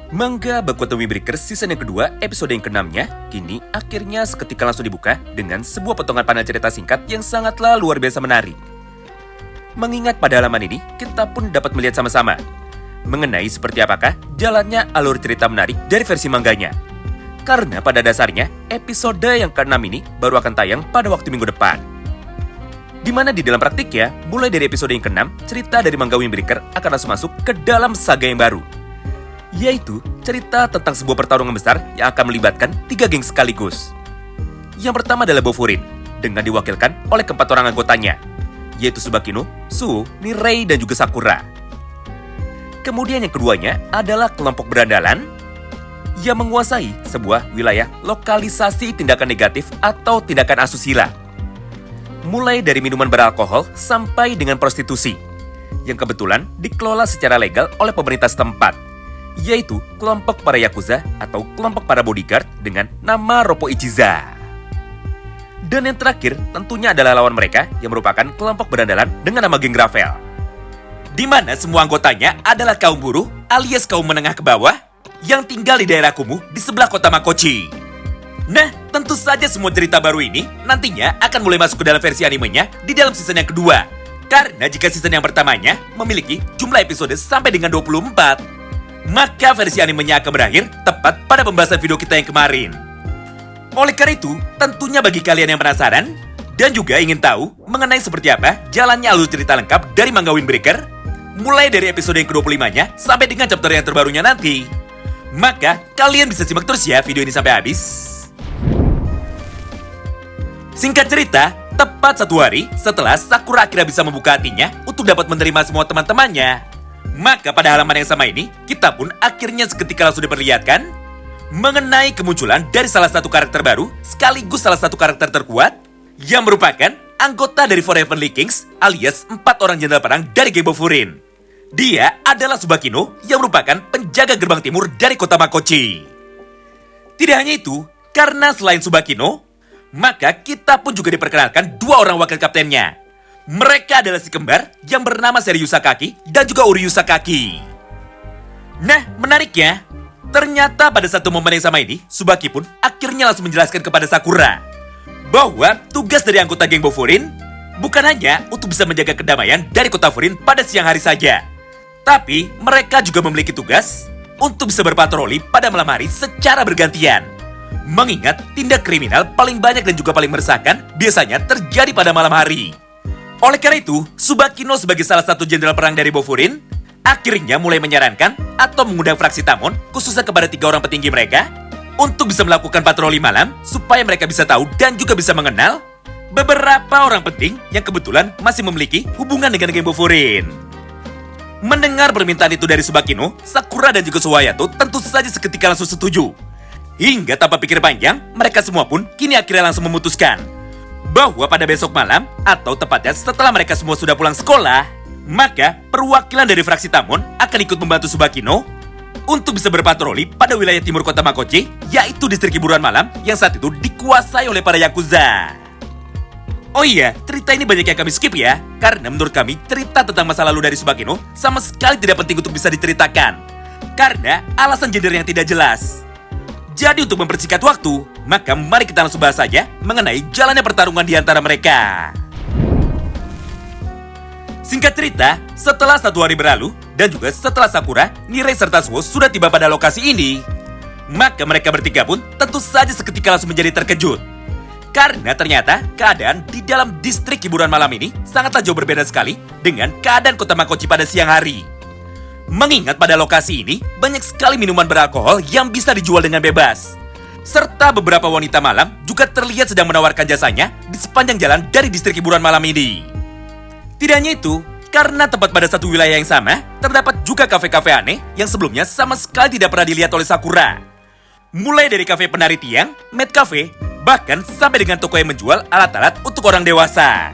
Manga Boku no Breakers season yang kedua, episode yang ke-6-nya, kini akhirnya seketika langsung dibuka dengan sebuah potongan panel cerita singkat yang sangatlah luar biasa menarik. Mengingat pada halaman ini, kita pun dapat melihat sama-sama mengenai seperti apakah jalannya alur cerita menarik dari versi mangganya. Karena pada dasarnya, episode yang ke-6 ini baru akan tayang pada waktu minggu depan. Dimana di dalam praktiknya, mulai dari episode yang ke-6, cerita dari manga Windbreaker akan langsung masuk ke dalam saga yang baru. Yaitu cerita tentang sebuah pertarungan besar yang akan melibatkan 3 geng sekaligus. Yang pertama adalah Bofurin, dengan diwakilkan oleh keempat orang anggotanya, yaitu Tsubakino, Suo, Nirei, dan juga Sakura. Kemudian yang keduanya adalah kelompok berandalan yang menguasai sebuah wilayah lokalisasi tindakan negatif atau tindakan asusila. Mulai dari minuman beralkohol sampai dengan prostitusi, yang kebetulan dikelola secara legal oleh pemerintah setempat, yaitu kelompok para Yakuza atau kelompok para bodyguard dengan nama Roppo Ichiza. Dan yang terakhir tentunya adalah lawan mereka yang merupakan kelompok berandalan dengan nama geng Gravel, di mana semua anggotanya adalah kaum buruh alias kaum menengah ke bawah yang tinggal di daerah kumuh di sebelah kota Makochi. Nah, tentu saja semua cerita baru ini nantinya akan mulai masuk ke dalam versi animenya di dalam season yang kedua. Karena jika season yang pertamanya memiliki jumlah episode sampai dengan 24, maka versi animenya akan berakhir tepat pada pembahasan video kita yang kemarin. Oleh karena itu, tentunya bagi kalian yang penasaran dan juga ingin tahu mengenai seperti apa jalannya alur cerita lengkap dari manga Windbreaker, mulai dari episode yang ke-25-nya sampai dengan chapter yang terbarunya nanti, maka kalian bisa simak terus ya video ini sampai habis. Singkat cerita, tepat 1 hari setelah Sakura akhirnya bisa membuka hatinya untuk dapat menerima semua teman-temannya, maka pada halaman yang sama ini, kita pun akhirnya seketika langsung diperlihatkan mengenai kemunculan dari salah satu karakter baru sekaligus salah satu karakter terkuat yang merupakan anggota dari Four Heavenly Kings alias 4 orang jenderal perang dari geng Bofurin. Dia adalah Tsubakino yang merupakan penjaga gerbang timur dari kota Makochi. Tidak hanya itu, karena selain Tsubakino, maka kita pun juga diperkenalkan 2 orang wakil kaptennya. Mereka adalah si kembar yang bernama Seri Yusakaki dan juga Uri Yusakaki. Nah, menariknya, ternyata pada satu momen yang sama ini, Tsubaki pun akhirnya langsung menjelaskan kepada Sakura bahwa tugas dari anggota geng Bofurin bukan hanya untuk bisa menjaga kedamaian dari kota Furin pada siang hari saja, tapi mereka juga memiliki tugas untuk bisa berpatroli pada malam hari secara bergantian. Mengingat tindak kriminal paling banyak dan juga paling meresahkan biasanya terjadi pada malam hari. Oleh karena itu, Tsubakino sebagai salah satu jenderal perang dari Bofurin akhirnya mulai menyarankan atau mengundang fraksi Tamon khususnya kepada 3 orang petinggi mereka untuk bisa melakukan patroli malam supaya mereka bisa tahu dan juga bisa mengenal beberapa orang penting yang kebetulan masih memiliki hubungan dengan geng Bofurin. Mendengar permintaan itu dari Tsubakino, Sakura dan juga Suwayato tentu saja seketika langsung setuju. Hingga tanpa pikir panjang, mereka semua pun kini akhirnya langsung memutuskan bahwa pada besok malam, atau tepatnya setelah mereka semua sudah pulang sekolah, maka perwakilan dari fraksi Tamon akan ikut membantu Tsubakino untuk bisa berpatroli pada wilayah timur kota Makochi, yaitu distrik hiburan malam yang saat itu dikuasai oleh para Yakuza. Oh iya, cerita ini banyak yang kami skip ya, karena menurut kami cerita tentang masa lalu dari Tsubakino sama sekali tidak penting untuk bisa diceritakan, karena alasan gender yang tidak jelas. Jadi untuk mempersingkat waktu, maka mari kita langsung bahas saja mengenai jalannya pertarungan di antara mereka. Singkat cerita, setelah 1 hari berlalu, dan juga setelah Sakura, Nirei serta Suo sudah tiba pada lokasi ini, maka mereka bertiga pun tentu saja seketika langsung menjadi terkejut. Karena ternyata keadaan di dalam distrik hiburan malam ini sangatlah jauh berbeda sekali dengan keadaan kota Makochi pada siang hari. Mengingat pada lokasi ini, banyak sekali minuman beralkohol yang bisa dijual dengan bebas. Serta beberapa wanita malam juga terlihat sedang menawarkan jasanya di sepanjang jalan dari distrik hiburan malam ini. Tidak hanya itu, karena tepat pada satu wilayah yang sama, terdapat juga kafe-kafe aneh yang sebelumnya sama sekali tidak pernah dilihat oleh Sakura. Mulai dari kafe penari tiang, maid cafe, bahkan sampai dengan toko yang menjual alat-alat untuk orang dewasa.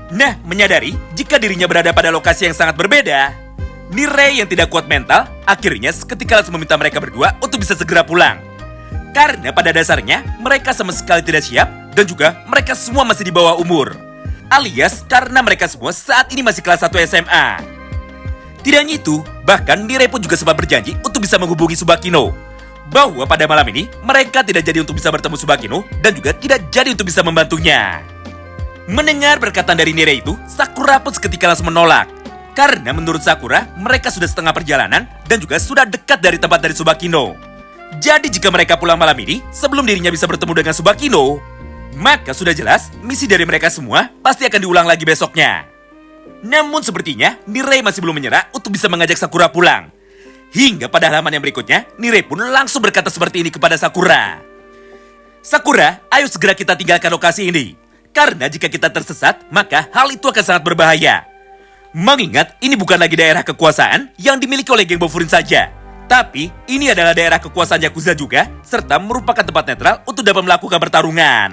Nah, menyadari jika dirinya berada pada lokasi yang sangat berbeda, Nirei yang tidak kuat mental akhirnya seketika langsung meminta mereka berdua untuk bisa segera pulang. Karena pada dasarnya mereka sama sekali tidak siap dan juga mereka semua masih di bawah umur. Alias karena mereka semua saat ini masih kelas 1 SMA. Tidak hanya itu, bahkan Nirei pun juga sempat berjanji untuk bisa menghubungi Tsubakino. Bahwa pada malam ini, mereka tidak jadi untuk bisa bertemu Tsubakino dan juga tidak jadi untuk bisa membantunya. Mendengar perkataan dari Nirei itu, Sakura pun seketika langsung menolak. Karena menurut Sakura, mereka sudah setengah perjalanan dan juga sudah dekat dari tempat dari Tsubakino. Jadi jika mereka pulang malam ini, sebelum dirinya bisa bertemu dengan Tsubakino, maka sudah jelas misi dari mereka semua pasti akan diulang lagi besoknya. Namun sepertinya Nirei masih belum menyerah untuk bisa mengajak Sakura pulang. Hingga pada halaman yang berikutnya, Nirei pun langsung berkata seperti ini kepada Sakura. Sakura, ayo segera kita tinggalkan lokasi ini. Karena jika kita tersesat, maka hal itu akan sangat berbahaya. Mengingat ini bukan lagi daerah kekuasaan yang dimiliki oleh geng Bofurin saja. Tapi ini adalah daerah kekuasaan Yakuza juga, serta merupakan tempat netral untuk dapat melakukan pertarungan.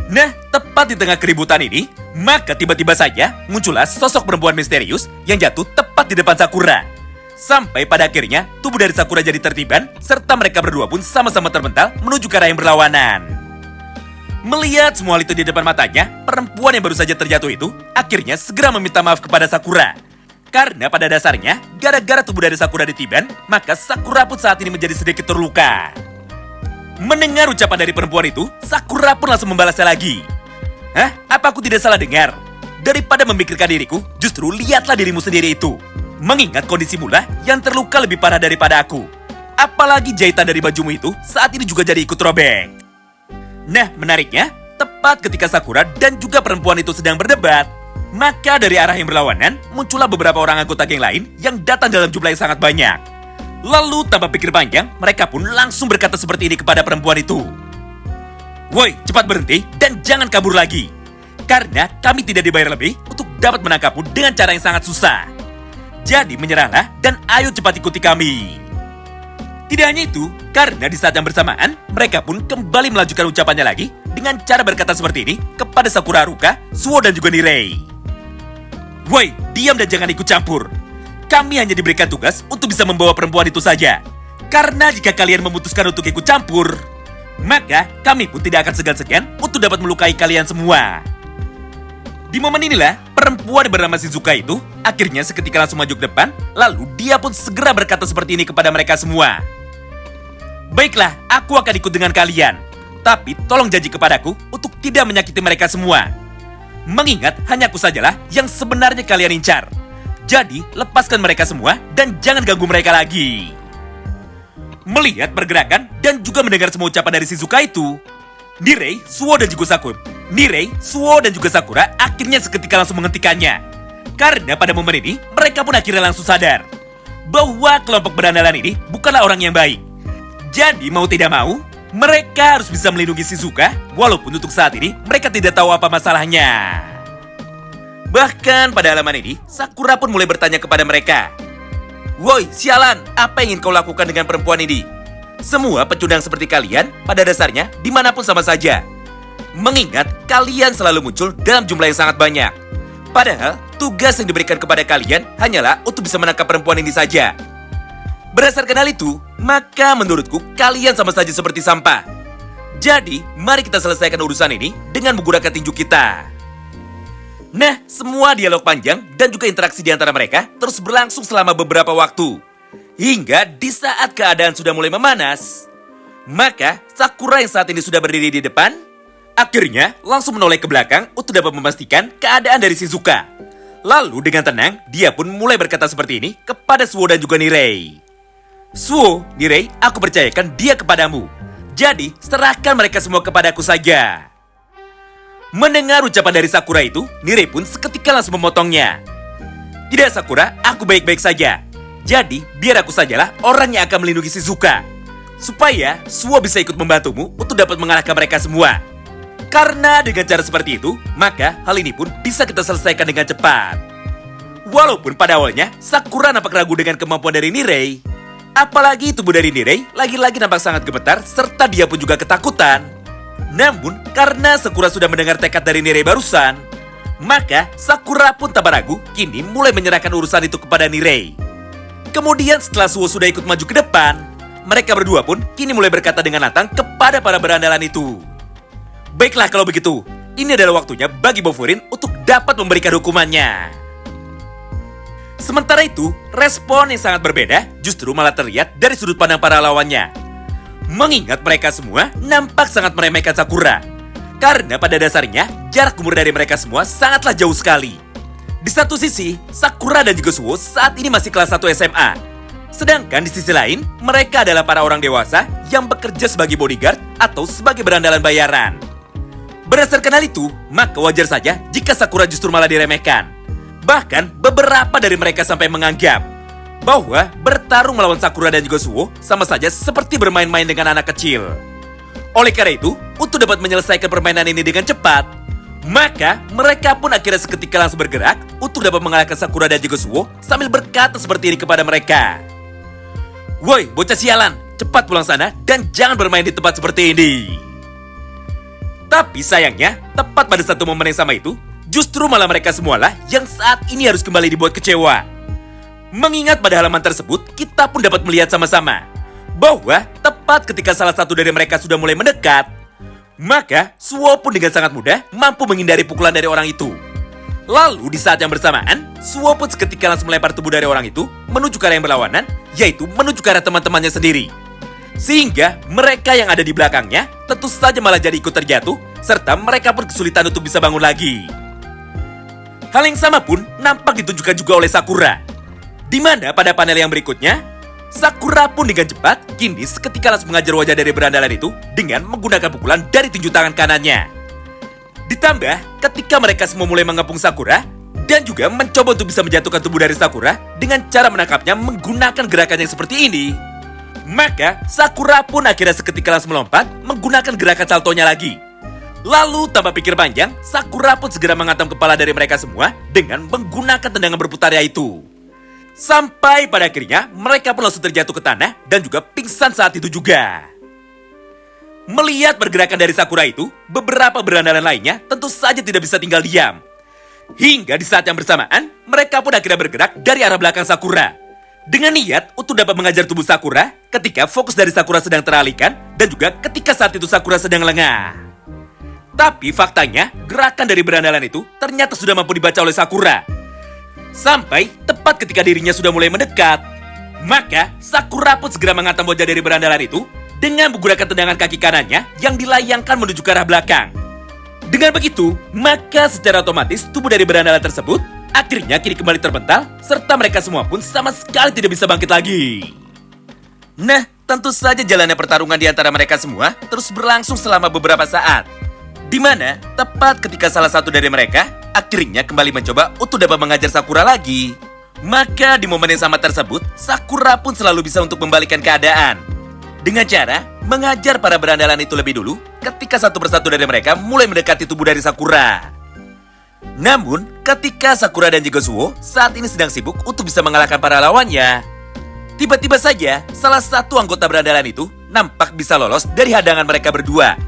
Nah, tepat di tengah keributan ini, maka tiba-tiba saja muncullah sosok perempuan misterius yang jatuh tepat di depan Sakura. Sampai pada akhirnya, tubuh dari Sakura jadi tertiban, serta mereka berdua pun sama-sama terbental menuju ke arah yang berlawanan. Melihat semua hal itu di depan matanya, perempuan yang baru saja terjatuh itu akhirnya segera meminta maaf kepada Sakura. Karena pada dasarnya, gara-gara tubuh dari Sakura ditiban, maka Sakura pun saat ini menjadi sedikit terluka. Mendengar ucapan dari perempuan itu, Sakura pun langsung membalasnya lagi. Hah? Apa aku tidak salah dengar? Daripada memikirkan diriku, justru lihatlah dirimu sendiri itu. Mengingat kondisimu lah yang terluka lebih parah daripada aku. Apalagi jahitan dari bajumu itu saat ini juga jadi ikut robek. Nah, menariknya, tepat ketika Sakura dan juga perempuan itu sedang berdebat, maka dari arah yang berlawanan, muncullah beberapa orang anggota geng lain yang datang dalam jumlah yang sangat banyak. Lalu, tanpa pikir panjang, mereka pun langsung berkata seperti ini kepada perempuan itu. Woi, cepat berhenti dan jangan kabur lagi. Karena kami tidak dibayar lebih untuk dapat menangkapmu dengan cara yang sangat susah. Jadi menyerahlah dan ayo cepat ikuti kami. Tidak hanya itu, karena di saat yang bersamaan, mereka pun kembali melanjutkan ucapannya lagi dengan cara berkata seperti ini kepada Sakura Haruka, Suo dan juga Nirei. Woi, diam dan jangan ikut campur. Kami hanya diberikan tugas untuk bisa membawa perempuan itu saja. Karena jika kalian memutuskan untuk ikut campur, maka kami pun tidak akan segan-segan untuk dapat melukai kalian semua. Di momen inilah, perempuan bernama Shizuka itu akhirnya seketika langsung maju ke depan, lalu dia pun segera berkata seperti ini kepada mereka semua. Baiklah, aku akan ikut dengan kalian. Tapi tolong janji kepadaku untuk tidak menyakiti mereka semua. Mengingat hanya aku sajalah yang sebenarnya kalian incar. Jadi, lepaskan mereka semua dan jangan ganggu mereka lagi. Melihat pergerakan dan juga mendengar semua ucapan dari Shizuka itu, Nirei, Suo dan juga Sakura akhirnya seketika langsung menghentikannya. Karena pada momen ini, mereka pun akhirnya langsung sadar bahwa kelompok berandalan ini bukanlah orang yang baik. Jadi mau tidak mau, mereka harus bisa melindungi Shizuka, walaupun untuk saat ini mereka tidak tahu apa masalahnya. Bahkan pada halaman ini, Sakura pun mulai bertanya kepada mereka. Woi, sialan, apa yang ingin kau lakukan dengan perempuan ini? Semua pecundang seperti kalian, pada dasarnya dimanapun sama saja. Mengingat kalian selalu muncul dalam jumlah yang sangat banyak. Padahal, tugas yang diberikan kepada kalian hanyalah untuk bisa menangkap perempuan ini saja. Berdasarkan hal itu, maka menurutku kalian sama saja seperti sampah. Jadi, mari kita selesaikan urusan ini dengan menggunakan tinju kita. Nah, semua dialog panjang dan juga interaksi di antara mereka terus berlangsung selama beberapa waktu. Hingga di saat keadaan sudah mulai memanas, maka Sakura yang saat ini sudah berdiri di depan, akhirnya langsung menoleh ke belakang untuk dapat memastikan keadaan dari Shizuka. Lalu dengan tenang, dia pun mulai berkata seperti ini kepada Suo dan juga Nirei. Suo, Nirei, aku percayakan dia kepadamu. Jadi, serahkan mereka semua kepadaku saja. Mendengar ucapan dari Sakura itu, Nirei pun seketika langsung memotongnya. Tidak Sakura, aku baik-baik saja. Jadi, biar aku sajalah orang yang akan melindungi Shizuka. Supaya Suo bisa ikut membantumu untuk dapat mengalahkan mereka semua. Karena dengan cara seperti itu, maka hal ini pun bisa kita selesaikan dengan cepat. Walaupun pada awalnya, Sakura nampak ragu dengan kemampuan dari Nirei. Apalagi tubuh dari Nirei lagi-lagi nampak sangat gemetar serta dia pun juga ketakutan. Namun, karena Sakura sudah mendengar tekad dari Nirei barusan, maka Sakura pun tanpa ragu kini mulai menyerahkan urusan itu kepada Nirei. Kemudian setelah Suo sudah ikut maju ke depan, mereka berdua pun kini mulai berkata dengan lantang kepada para berandalan itu. Baiklah kalau begitu, ini adalah waktunya bagi Bofurin untuk dapat memberikan hukumannya. Sementara itu, respon yang sangat berbeda justru malah terlihat dari sudut pandang para lawannya. Mengingat mereka semua nampak sangat meremehkan Sakura. Karena pada dasarnya, jarak umur dari mereka semua sangatlah jauh sekali. Di satu sisi, Sakura dan juga Suwo saat ini masih kelas 1 SMA. Sedangkan di sisi lain, mereka adalah para orang dewasa yang bekerja sebagai bodyguard atau sebagai berandalan bayaran. Berdasarkan hal itu, maka wajar saja jika Sakura justru malah diremehkan. Bahkan beberapa dari mereka sampai menganggap bahwa bertarung melawan Sakura dan juga Suwo sama saja seperti bermain-main dengan anak kecil. Oleh karena itu, untuk dapat menyelesaikan permainan ini dengan cepat, maka mereka pun akhirnya seketika langsung bergerak untuk dapat mengalahkan Sakura dan juga Suwo sambil berkata seperti ini kepada mereka. "Woi, bocah sialan, cepat pulang sana dan jangan bermain di tempat seperti ini." Tapi sayangnya, tepat pada satu momen yang sama itu, justru malah mereka semualah yang saat ini harus kembali dibuat kecewa. Mengingat pada halaman tersebut, kita pun dapat melihat sama-sama bahwa tepat ketika salah satu dari mereka sudah mulai mendekat, maka Suwo pun dengan sangat mudah mampu menghindari pukulan dari orang itu. Lalu di saat yang bersamaan, Suwo pun seketika langsung melempar tubuh dari orang itu menuju ke arah yang berlawanan, yaitu menuju ke arah teman-temannya sendiri. Sehingga mereka yang ada di belakangnya tentu saja malah jadi ikut terjatuh, serta mereka pun kesulitan untuk bisa bangun lagi. Hal yang sama pun nampak ditunjukkan juga oleh Sakura, di mana pada panel yang berikutnya, Sakura pun dengan cepat kini seketika langsung mengajar wajah dari berandalan itu dengan menggunakan pukulan dari tinju tangan kanannya. Ditambah ketika mereka semua mulai mengepung Sakura dan juga mencoba untuk bisa menjatuhkan tubuh dari Sakura dengan cara menangkapnya menggunakan gerakan yang seperti ini, maka Sakura pun akhirnya seketika langsung melompat menggunakan gerakan saltonya lagi. Lalu tanpa pikir panjang, Sakura pun segera menghantam kepala dari mereka semua dengan menggunakan tendangan berputarnya itu. Sampai pada akhirnya mereka pun langsung terjatuh ke tanah dan juga pingsan saat itu juga. Melihat pergerakan dari Sakura itu, beberapa berandalan lainnya tentu saja tidak bisa tinggal diam. Hingga di saat yang bersamaan, mereka pun akhirnya bergerak dari arah belakang Sakura dengan niat untuk dapat mengajar tubuh Sakura ketika fokus dari Sakura sedang teralihkan dan juga ketika saat itu Sakura sedang lengah. Tapi faktanya, gerakan dari berandalan itu ternyata sudah mampu dibaca oleh Sakura. Sampai tepat ketika dirinya sudah mulai mendekat, maka Sakura pun segera menghantam wajah dari berandalan itu dengan menggunakan tendangan kaki kanannya yang dilayangkan menuju ke arah belakang. Dengan begitu, maka secara otomatis tubuh dari berandalan tersebut akhirnya kini kembali terbental, serta mereka semua pun sama sekali tidak bisa bangkit lagi. Nah, tentu saja jalannya pertarungan di antara mereka semua terus berlangsung selama beberapa saat. Di mana tepat ketika salah satu dari mereka akhirnya kembali mencoba untuk dapat mengajar Sakura lagi. Maka di momen yang sama tersebut, Sakura pun selalu bisa untuk membalikan keadaan dengan cara mengajar para berandalan itu lebih dulu ketika satu persatu dari mereka mulai mendekati tubuh dari Sakura. Namun, ketika Sakura dan juga Suwo saat ini sedang sibuk untuk bisa mengalahkan para lawannya, tiba-tiba saja salah satu anggota berandalan itu nampak bisa lolos dari hadangan mereka berdua.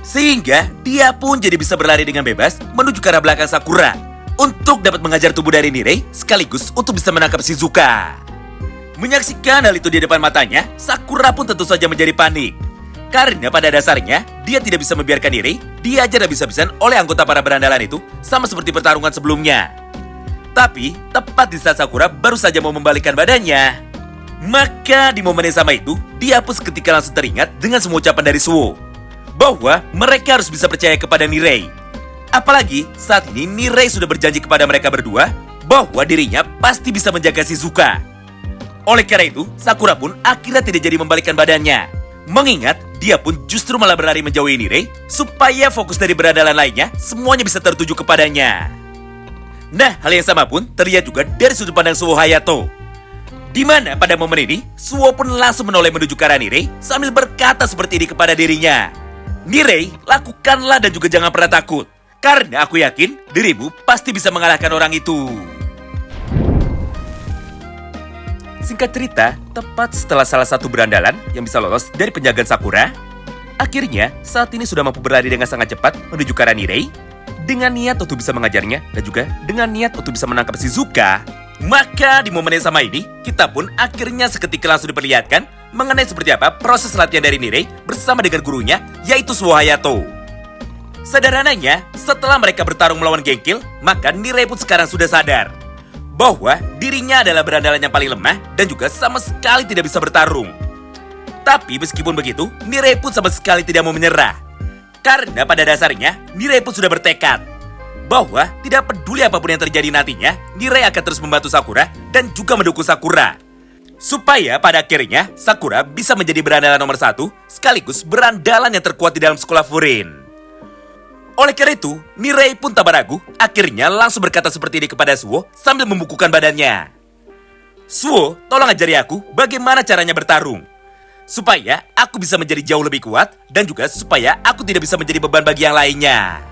Sehingga dia pun jadi bisa berlari dengan bebas menuju ke arah belakang Sakura untuk dapat mengajar tubuh dari Nirei sekaligus untuk bisa menangkap Shizuka. Menyaksikan hal itu di depan matanya, Sakura pun tentu saja menjadi panik. Karena pada dasarnya, dia tidak bisa membiarkan Nirei diajar habis-habisan oleh anggota para berandalan itu sama seperti pertarungan sebelumnya. Tapi, tepat di saat Sakura baru saja mau membalikkan badannya, maka di momen yang sama itu, dia pun seketika langsung teringat dengan semua ucapan dari Suwo bahwa mereka harus bisa percaya kepada Nirei. Apalagi saat ini Nirei sudah berjanji kepada mereka berdua bahwa dirinya pasti bisa menjaga Shizuka. Oleh karena itu, Sakura pun akhirnya tidak jadi membalikkan badannya. Mengingat dia pun justru malah berlari menjauhi Nirei supaya fokus dari berandalan lainnya semuanya bisa tertuju kepadanya. Nah, hal yang sama pun terlihat juga dari sudut pandang Suwo Hayato. Di mana pada momen ini, Suwo pun langsung menoleh menuju ke arah Nirei sambil berkata seperti ini kepada dirinya. Nirei, lakukanlah dan juga jangan pernah takut. Karena aku yakin dirimu pasti bisa mengalahkan orang itu. Singkat cerita, tepat setelah salah satu berandalan yang bisa lolos dari penjagaan Sakura, akhirnya saat ini sudah mampu berlari dengan sangat cepat menuju ke arah Nirei dengan niat untuk bisa mengajarnya dan juga dengan niat untuk bisa menangkap Shizuka. Maka di momen yang sama ini, kita pun akhirnya seketika langsung diperlihatkan mengenai seperti apa proses latihan dari Nirei bersama dengan gurunya, yaitu Suwo Hayato. Sederhananya, setelah mereka bertarung melawan Genkill, maka Nirei pun sekarang sudah sadar bahwa dirinya adalah berandalan yang paling lemah dan juga sama sekali tidak bisa bertarung. Tapi meskipun begitu, Nirei pun sama sekali tidak mau menyerah. Karena pada dasarnya, Nirei pun sudah bertekad bahwa tidak peduli apapun yang terjadi nantinya, Nirei akan terus membantu Sakura dan juga mendukung Sakura. Supaya pada akhirnya Sakura bisa menjadi berandalan nomor 1 sekaligus berandalan yang terkuat di dalam sekolah Furin. Oleh karena itu, Nirei pun tak ragu akhirnya langsung berkata seperti ini kepada Suo sambil membukukan badannya. Suo, tolong ajari aku bagaimana caranya bertarung, supaya aku bisa menjadi jauh lebih kuat dan juga supaya aku tidak bisa menjadi beban bagi yang lainnya.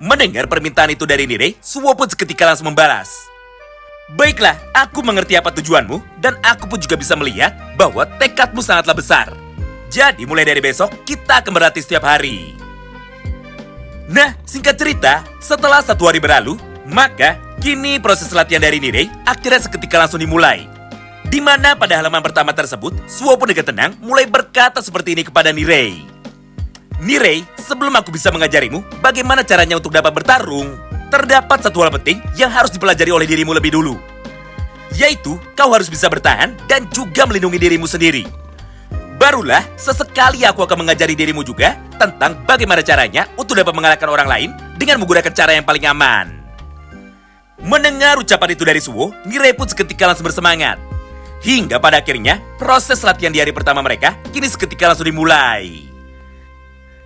Mendengar permintaan itu dari Nirei, Suo pun seketika langsung membalas. Baiklah, aku mengerti apa tujuanmu, dan aku pun juga bisa melihat bahwa tekadmu sangatlah besar. Jadi mulai dari besok, kita akan berlatih setiap hari. Nah, singkat cerita, setelah 1 hari berlalu, maka kini proses latihan dari Nirei akhirnya seketika langsung dimulai. Di mana pada halaman pertama tersebut, Suo pun dengan tenang mulai berkata seperti ini kepada Nirei. Nirei, sebelum aku bisa mengajarimu bagaimana caranya untuk dapat bertarung, terdapat satu hal penting yang harus dipelajari oleh dirimu lebih dulu. Yaitu, kau harus bisa bertahan dan juga melindungi dirimu sendiri. Barulah, sesekali aku akan mengajari dirimu juga tentang bagaimana caranya untuk dapat mengalahkan orang lain dengan menggunakan cara yang paling aman. Mendengar ucapan itu dari Suo, Nirei pun seketika langsung bersemangat. Hingga pada akhirnya, proses latihan di hari pertama mereka kini seketika langsung dimulai.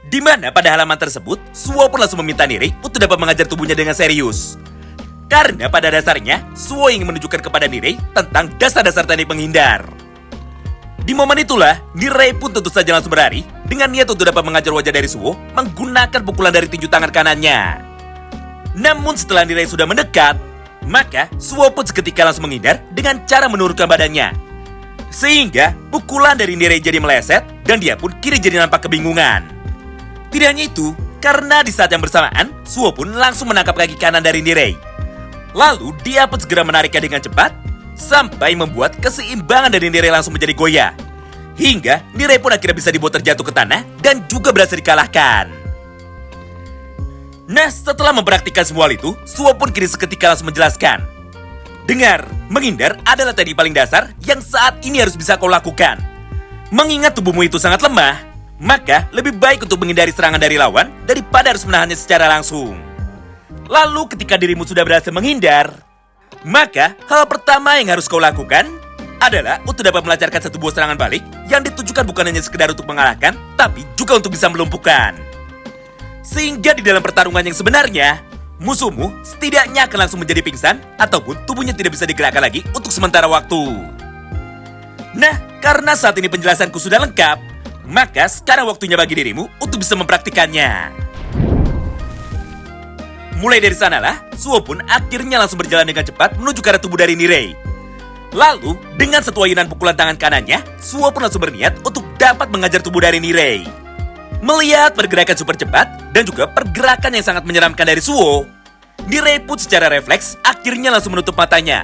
Di mana pada halaman tersebut, Suo pun langsung meminta Nirei untuk dapat mengajar tubuhnya dengan serius. Karena pada dasarnya, Suo ingin menunjukkan kepada Nirei tentang dasar-dasar teknik menghindar. Di momen itulah, Nirei pun tentu saja langsung berlari dengan niat untuk dapat mengajar wajah dari Suo menggunakan pukulan dari tinju tangan kanannya. Namun setelah Nirei sudah mendekat, maka Suo pun seketika langsung menghindar dengan cara menurunkan badannya. Sehingga pukulan dari Nirei jadi meleset dan dia pun kini jadi nampak kebingungan. Tidak hanya itu, karena di saat yang bersamaan, Suo pun langsung menangkap kaki kanan dari Nirei. Lalu dia pun segera menariknya dengan cepat, sampai membuat keseimbangan dari Nirei langsung menjadi goyah. Hingga Nirei pun akhirnya bisa dibuat terjatuh ke tanah dan juga berhasil dikalahkan. Nah, setelah mempraktikkan semua hal itu, Suo pun kini seketika langsung menjelaskan. Dengar, menghindar adalah teknik paling dasar yang saat ini harus bisa kau lakukan. Mengingat tubuhmu itu sangat lemah, maka lebih baik untuk menghindari serangan dari lawan daripada harus menahannya secara langsung. Lalu ketika dirimu sudah berhasil menghindar, maka hal pertama yang harus kau lakukan adalah untuk dapat melancarkan satu buah serangan balik yang ditujukan bukan hanya sekedar untuk mengalahkan, tapi juga untuk bisa melumpuhkan. Sehingga di dalam pertarungan yang sebenarnya, musuhmu setidaknya akan langsung menjadi pingsan ataupun tubuhnya tidak bisa digerakkan lagi untuk sementara waktu. Nah, karena saat ini penjelasanku sudah lengkap, maka sekarang waktunya bagi dirimu untuk bisa mempraktikannya. Mulai dari sanalah, Suo pun akhirnya langsung berjalan dengan cepat menuju ke arah tubuh dari Nirei. Lalu, dengan satu ayunan pukulan tangan kanannya, Suo pun langsung berniat untuk dapat mengajar tubuh dari Nirei. Melihat pergerakan super cepat dan juga pergerakan yang sangat menyeramkan dari Suo, Nirei pun secara refleks akhirnya langsung menutup matanya.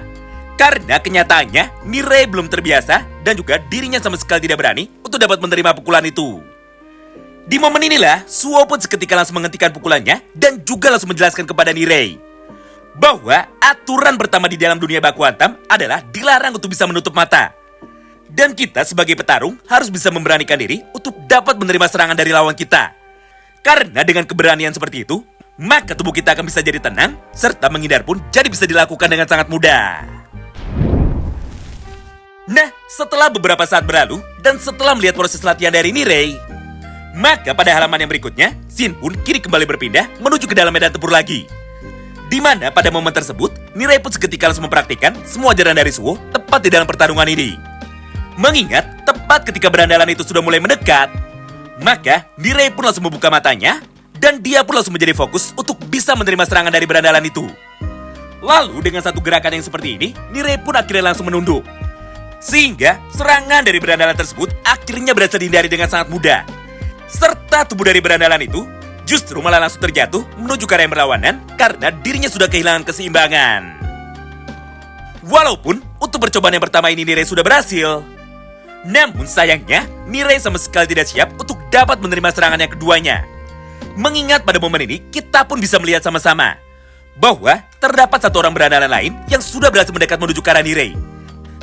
Karena kenyataannya, Nirei belum terbiasa dan juga dirinya sama sekali tidak berani untuk dapat menerima pukulan itu. Di momen inilah, Suo pun seketika langsung menghentikan pukulannya dan juga langsung menjelaskan kepada Nirei bahwa aturan pertama di dalam dunia baku hantam adalah dilarang untuk bisa menutup mata. Dan kita sebagai petarung harus bisa memberanikan diri untuk dapat menerima serangan dari lawan kita. Karena dengan keberanian seperti itu, maka tubuh kita akan bisa jadi tenang, serta menghindar pun jadi bisa dilakukan dengan sangat mudah. Nah, setelah beberapa saat berlalu dan setelah melihat proses latihan dari Nirei, maka pada halaman yang berikutnya, Shin pun kini kembali berpindah menuju ke dalam medan tempur lagi. Di mana pada momen tersebut, Nirei pun seketika langsung mempraktikkan semua ajaran dari Suo tepat di dalam pertarungan ini. Mengingat tepat ketika berandalan itu sudah mulai mendekat, maka Nirei pun langsung membuka matanya dan dia pun langsung menjadi fokus untuk bisa menerima serangan dari berandalan itu. Lalu dengan satu gerakan yang seperti ini, Nirei pun akhirnya langsung menunduk. Sehingga serangan dari berandalan tersebut akhirnya berhasil dihindari dengan sangat mudah. Serta tubuh dari berandalan itu justru malah langsung terjatuh menuju ke arah yang berlawanan karena dirinya sudah kehilangan keseimbangan. Walaupun untuk percobaan yang pertama ini Nirei sudah berhasil, namun sayangnya Nirei sama sekali tidak siap untuk dapat menerima serangan yang keduanya. Mengingat pada momen ini kita pun bisa melihat sama-sama bahwa terdapat satu orang berandalan lain yang sudah berhasil mendekat menuju ke arah Nirei.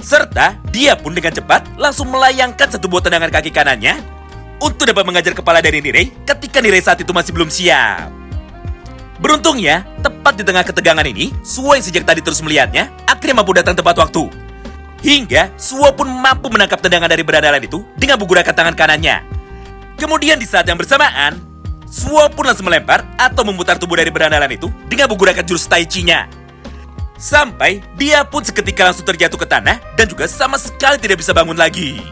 Serta dia pun dengan cepat langsung melayangkan satu buah tendangan kaki kanannya untuk dapat mengajar kepala dari Nirei ketika Nirei saat itu masih belum siap. Beruntungnya, tepat di tengah ketegangan ini, Suo yang sejak tadi terus melihatnya akhirnya mampu datang tepat waktu. Hingga Suo pun mampu menangkap tendangan dari berandalan itu dengan menggunakan tangan kanannya. Kemudian di saat yang bersamaan, Suo pun langsung melempar atau memutar tubuh dari berandalan itu dengan menggunakan jurus Tai Chi-nya. Sampai dia pun seketika langsung terjatuh ke tanah dan juga sama sekali tidak bisa bangun lagi.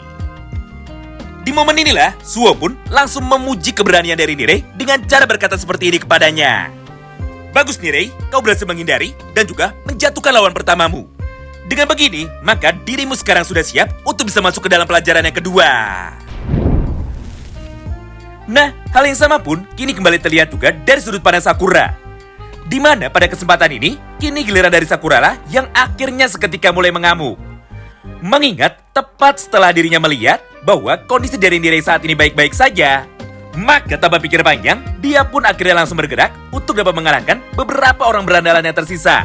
Di momen inilah, Suo pun langsung memuji keberanian dari Nirei dengan cara berkata seperti ini kepadanya. Bagus Nirei, kau berhasil menghindari dan juga menjatuhkan lawan pertamamu. Dengan begini, maka dirimu sekarang sudah siap untuk bisa masuk ke dalam pelajaran yang kedua. Nah, hal yang sama pun kini kembali terlihat juga dari sudut pandang Sakura. Di mana pada kesempatan ini, kini giliran dari Sakura lah yang akhirnya seketika mulai mengamuk. Mengingat tepat setelah dirinya melihat bahwa kondisi dari Nirei saat ini baik-baik saja, maka tanpa pikir panjang, dia pun akhirnya langsung bergerak untuk dapat mengalahkan beberapa orang berandalan yang tersisa.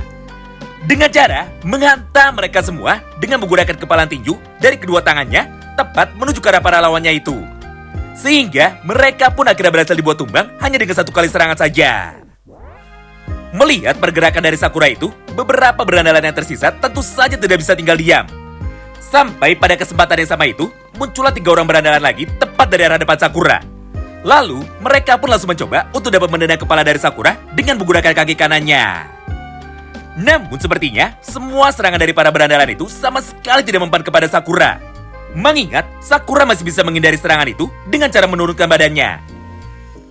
Dengan cara menghantam mereka semua dengan menggunakan kepalan tinju dari kedua tangannya tepat menuju ke arah para lawannya itu. Sehingga mereka pun akhirnya berhasil dibuat tumbang hanya dengan satu kali serangan saja. Melihat pergerakan dari Sakura itu, beberapa berandalan yang tersisa tentu saja tidak bisa tinggal diam. Sampai pada kesempatan yang sama itu, muncullah 3 orang berandalan lagi tepat dari arah depan Sakura. Lalu, mereka pun langsung mencoba untuk dapat menendang kepala dari Sakura dengan menggunakan kaki kanannya. Namun sepertinya, semua serangan dari para berandalan itu sama sekali tidak mempan kepada Sakura. Mengingat, Sakura masih bisa menghindari serangan itu dengan cara menurunkan badannya.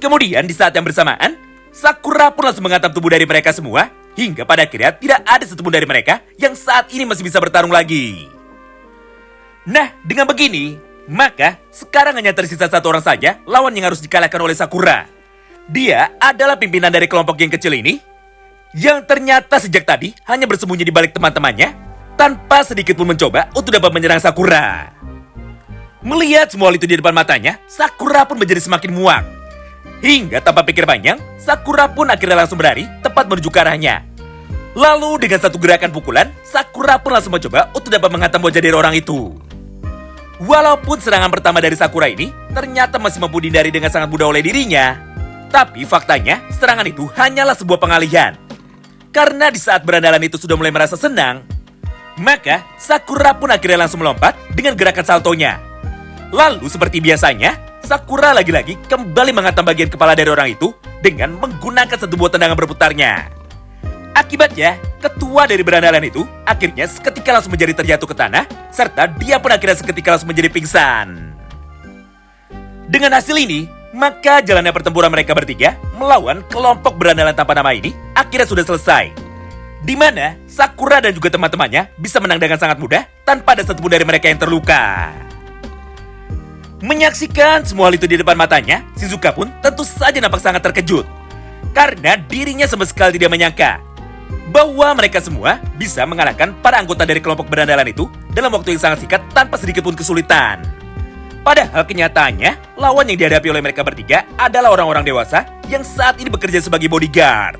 Kemudian, di saat yang bersamaan, Sakura pun langsung menghantam tubuh dari mereka semua, hingga pada akhirnya tidak ada satupun dari mereka yang saat ini masih bisa bertarung lagi. Nah, dengan begini, maka sekarang hanya tersisa satu orang saja lawan yang harus dikalahkan oleh Sakura. Dia adalah pimpinan dari kelompok geng kecil ini, yang ternyata sejak tadi hanya bersembunyi di balik teman-temannya, tanpa sedikit pun mencoba untuk dapat menyerang Sakura. Melihat semua hal itu di depan matanya, Sakura pun menjadi semakin muak. Hingga tanpa pikir panjang, Sakura pun akhirnya langsung berlari tepat menuju ke arahnya. Lalu dengan satu gerakan pukulan, Sakura pun langsung mencoba untuk dapat menghantam wajah dari orang itu. Walaupun serangan pertama dari Sakura ini ternyata masih mampu dihindari dengan sangat mudah oleh dirinya, tapi faktanya serangan itu hanyalah sebuah pengalihan. Karena di saat berandalan itu sudah mulai merasa senang, maka Sakura pun akhirnya langsung melompat dengan gerakan saltonya. Lalu seperti biasanya, Sakura lagi-lagi kembali menghantam bagian kepala dari orang itu dengan menggunakan satu buah tendangan berputarnya. Akibatnya, ketua dari berandalan itu akhirnya seketika langsung menjadi terjatuh ke tanah, serta dia pun akhirnya seketika langsung menjadi pingsan. Dengan hasil ini, maka jalannya pertempuran mereka bertiga melawan kelompok berandalan tanpa nama ini akhirnya sudah selesai. Di mana Sakura dan juga teman-temannya bisa menang dengan sangat mudah tanpa ada satupun dari mereka yang terluka. Menyaksikan semua hal itu di depan matanya, Shizuka pun tentu saja nampak sangat terkejut. Karena dirinya sama sekali tidak menyangka bahwa mereka semua bisa mengalahkan para anggota dari kelompok berandalan itu dalam waktu yang sangat singkat tanpa sedikit pun kesulitan. Padahal kenyataannya, lawan yang dihadapi oleh mereka bertiga adalah orang-orang dewasa yang saat ini bekerja sebagai bodyguard.